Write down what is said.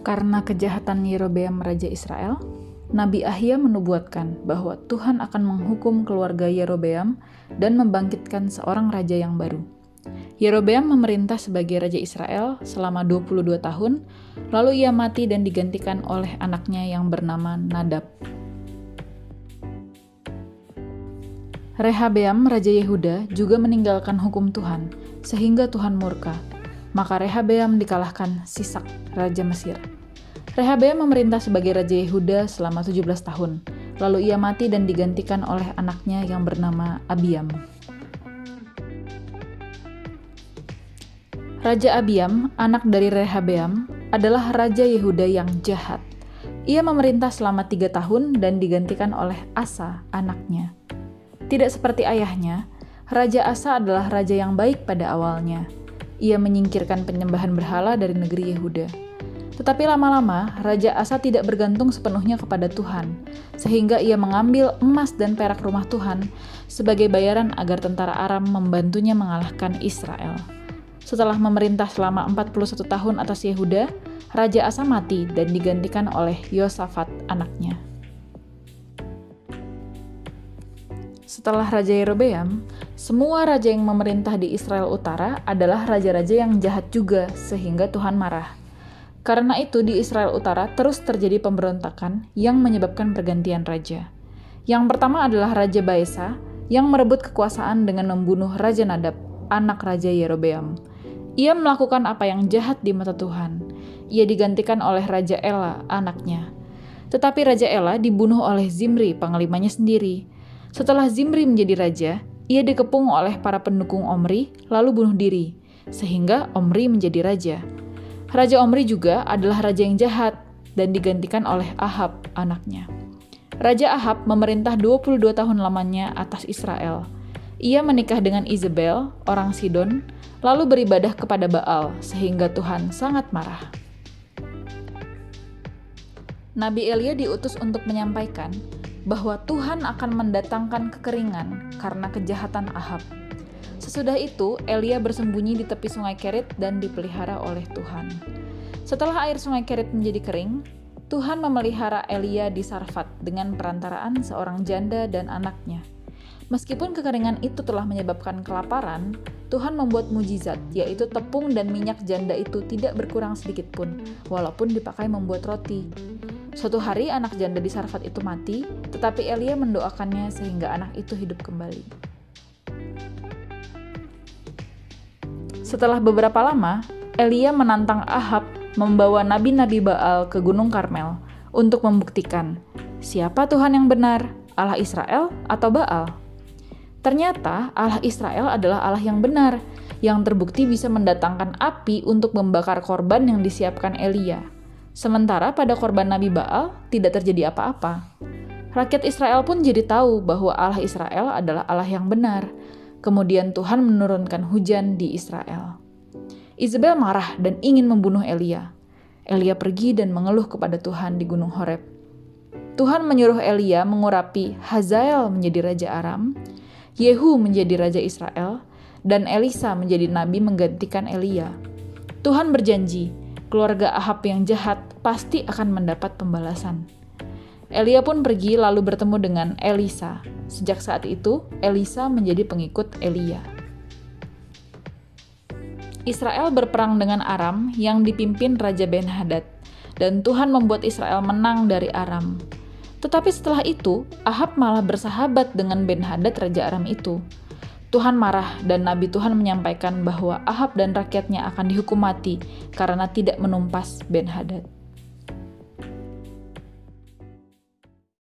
Karena kejahatan Yerobeam Raja Israel, Nabi Ahia menubuatkan bahwa Tuhan akan menghukum keluarga Yerobeam dan membangkitkan seorang raja yang baru. Yerobeam memerintah sebagai Raja Israel selama 22 tahun, lalu ia mati dan digantikan oleh anaknya yang bernama Nadab. Rehabeam Raja Yehuda juga meninggalkan hukum Tuhan, sehingga Tuhan murka. Maka Rehabeam dikalahkan Sisak, Raja Mesir. Rehabeam memerintah sebagai Raja Yehuda selama 17 tahun, lalu ia mati dan digantikan oleh anaknya yang bernama Abiam. Raja Abiam, anak dari Rehabeam, adalah Raja Yehuda yang jahat. Ia memerintah selama 3 tahun dan digantikan oleh Asa, anaknya. Tidak seperti ayahnya, Raja Asa adalah raja yang baik pada awalnya. Ia menyingkirkan penyembahan berhala dari negeri Yehuda. Tetapi lama-lama, Raja Asa tidak bergantung sepenuhnya kepada Tuhan, sehingga ia mengambil emas dan perak rumah Tuhan sebagai bayaran agar tentara Aram membantunya mengalahkan Israel. Setelah memerintah selama 41 tahun atas Yehuda, Raja Asa mati dan digantikan oleh Yosafat anaknya. Setelah Raja Yerobeam, semua raja yang memerintah di Israel Utara adalah raja-raja yang jahat juga, sehingga Tuhan marah. Karena itu di Israel Utara terus terjadi pemberontakan yang menyebabkan pergantian raja. Yang pertama adalah Raja Baesa yang merebut kekuasaan dengan membunuh Raja Nadab, anak Raja Yerobeam. Ia melakukan apa yang jahat di mata Tuhan. Ia digantikan oleh Raja Ela, anaknya. Tetapi Raja Ela dibunuh oleh Zimri, panglimanya sendiri. Setelah Zimri menjadi raja, ia dikepung oleh para pendukung Omri lalu bunuh diri, sehingga Omri menjadi raja. Raja Omri juga adalah raja yang jahat dan digantikan oleh Ahab, anaknya. Raja Ahab memerintah 22 tahun lamanya atas Israel. Ia menikah dengan Izebel, orang Sidon, lalu beribadah kepada Baal, sehingga Tuhan sangat marah. Nabi Elia diutus untuk menyampaikan bahwa Tuhan akan mendatangkan kekeringan karena kejahatan Ahab. Sesudah itu, Elia bersembunyi di tepi sungai Kerit dan dipelihara oleh Tuhan. Setelah air sungai Kerit menjadi kering, Tuhan memelihara Elia di Sarfat dengan perantaraan seorang janda dan anaknya. Meskipun kekeringan itu telah menyebabkan kelaparan, Tuhan membuat mujizat, yaitu tepung dan minyak janda itu tidak berkurang sedikit pun, walaupun dipakai membuat roti. Suatu hari anak janda di Sarfat itu mati, tetapi Elia mendoakannya sehingga anak itu hidup kembali. Setelah beberapa lama, Elia menantang Ahab membawa nabi-nabi Baal ke Gunung Karmel untuk membuktikan siapa Tuhan yang benar, Allah Israel atau Baal. Ternyata Allah Israel adalah Allah yang benar, yang terbukti bisa mendatangkan api untuk membakar korban yang disiapkan Elia. Sementara pada korban Nabi Baal tidak terjadi apa-apa. Rakyat Israel pun jadi tahu bahwa Allah Israel adalah Allah yang benar. Kemudian Tuhan menurunkan hujan di Israel. Izebel marah dan ingin membunuh Elia. Elia pergi dan mengeluh kepada Tuhan di Gunung Horeb. Tuhan menyuruh Elia mengurapi Hazael menjadi raja Aram, Yehu menjadi raja Israel, dan Elisa menjadi nabi menggantikan Elia. Tuhan berjanji, keluarga Ahab yang jahat pasti akan mendapat pembalasan. Elia pun pergi lalu bertemu dengan Elisa. Sejak saat itu, Elisa menjadi pengikut Elia. Israel berperang dengan Aram yang dipimpin Raja Ben-Hadad, dan Tuhan membuat Israel menang dari Aram. Tetapi setelah itu, Ahab malah bersahabat dengan Ben-Hadad Raja Aram itu. Tuhan marah dan Nabi Tuhan menyampaikan bahwa Ahab dan rakyatnya akan dihukum mati karena tidak menumpas Ben-Hadad.